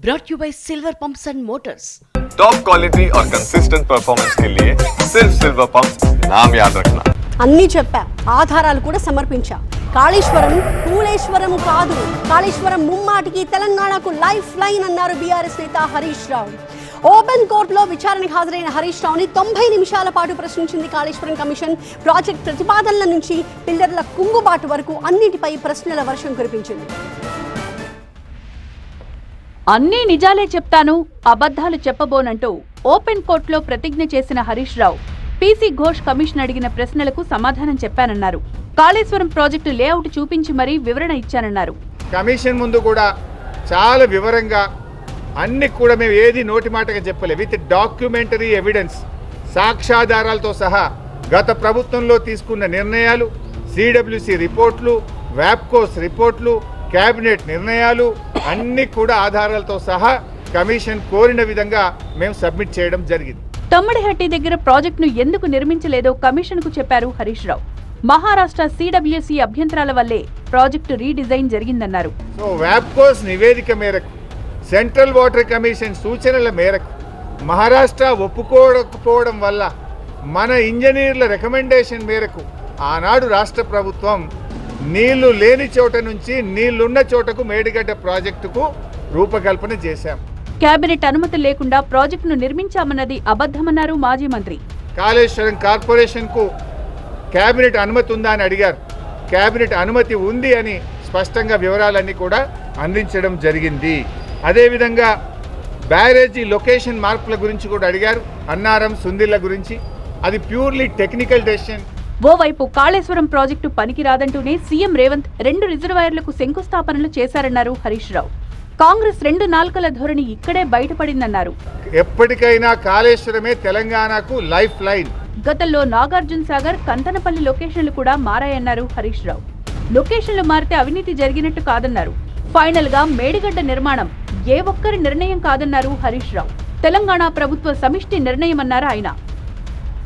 brought you by Silver Pumps and Motors. Top quality और consistent performance के लिए सिर्फ सिल्वर पंप्स नाम याद रखना. అన్నీ చెప్పా, ఆధారాలు కూడా సమర్పించా. కాళేశ్వరం కూలేశ్వరం కాదు, కాళేశ్వరం ముమ్మాటికి తెలంగాణకు లైఫ్ లైన్ అన్నారు బీఆర్ఎస్ నేత హరీష్ రావు. ఓపెన్ కోర్టులో విచారణకు హాజరైన హరీష్ రావుని 90 నిమిషాల పాటు ప్రశ్నించింది కాళేశ్వరం కమిషన్. ప్రాజెక్ట్ ప్రతిపాదనల నుంచి పిల్లర్ల కుంగుబాటు వరకు అన్నిటిపై ప్రశ్నల వర్షం కురిపించింది. అన్నీ నిజాలే చెప్తాను, అబద్ధాలు చెప్పబోనంటూ ఓపెన్ కోర్టులో ప్రతిజ్ఞ చేసిన హరీష్ రావు పీసీ ఘోష్ కమిషన్ అడిగిన ప్రశ్నలకు సమాధానం చెప్పానన్నారు. కాళేశ్వరం ప్రాజెక్టు లేఅవుట్ చూపించి మరీ వివరణ ఇచ్చానన్నారు. కమిషన్ ముందు కూడా చాలా వివరంగా అన్ని కూడా మేము ఏది నోటి మాటగా చెప్పలే, విత్ డాక్యుమెంటరీ ఎవిడెన్స్, సాక్ష్యాధారాలతో సహా గత ప్రభుత్వంలో తీసుకున్న నిర్ణయాలు, సిడబ్ల్యూసి రిపోర్ట్లు, వ్యాప్కోస్ రిపోర్ట్లు, కేబినెట్ నిర్ణయాలు అన్ని కూడా ఆధారాలతో సహా కమిషన్ కోరిన విధంగా మేము సబ్మిట్ చేయడం జరిగింది. తమ్మడిహట్టి దగ్గర ప్రాజెక్టును ఎందుకు నిర్మించలేదో కమిషన్కు చెప్పారు హరీష్ రావు. మహారాష్ట్ర సిడబ్ల్యూసి అభ్యంతరాల వల్లే ప్రాజెక్టు రీడిజైన్ జరిగిందన్నారు. సో వ్యాప్కోస్ నివేదిక మేరకు, సెంట్రల్ వాటర్ కమిషన్ సూచనల మేరకు మహారాష్ట్ర ఒప్పుకోకపోవడం వల్ల మన ఇంజనీర్ల రికమెండేషన్ మేరకు ఆనాడు రాష్ట్ర ప్రభుత్వం నీళ్లు లేని చోట నుంచి నీళ్లున్న చోటకు మేడిగడ్డ ప్రాజెక్టుకు రూపకల్పన చేశాం. కేబినెట్ అనుమతి లేకుండా ప్రాజెక్టును నిర్మించామన్నది అబద్ధమన్నారు మాజీ మంత్రి. కాళేశ్వరం కార్పొరేషన్కు కేబినెట్ అనుమతి ఉందా అని అడిగారు. కేబినెట్ అనుమతి ఉంది అని స్పష్టంగా వివరాలన్నీ కూడా అందించడం జరిగింది. అదేవిధంగా బ్యారేజీ లొకేషన్ మార్పుల గురించి కూడా అడిగారు, అన్నారం సుందిళ్ల గురించి. అది ప్యూర్లీ టెక్నికల్ డెసిషన్. ఓవైపు కాళేశ్వరం ప్రాజెక్టు పనికిరాదంటూనే సీఎం రేవంత్ 2 రిజర్వాయర్లకు శంకుస్థాపనలు చేశారన్నారు హరీష్ రావు. కాంగ్రెస్ 2 నాల్కల ధోరణి ఇక్కడే బయటపడిందన్నారు. ఎప్పటికైనా కాళేశ్వరమే తెలంగాణకు లైఫ్ లైన్. గతంలో నాగార్జున సాగర్, కంతనపల్లి లొకేషన్లు కూడా మారాయన్నారు హరీష్ రావు. లొకేషన్లు మారితే అవినీతి జరిగినట్టు కాదన్నారు. ఫైనల్ గా మేడిగడ్డ నిర్మాణం ఏ ఒక్కరి నిర్ణయం కాదన్నారు హరీష్ రావు. తెలంగాణ ప్రభుత్వ సమిష్టి నిర్ణయమన్నారు ఆయన.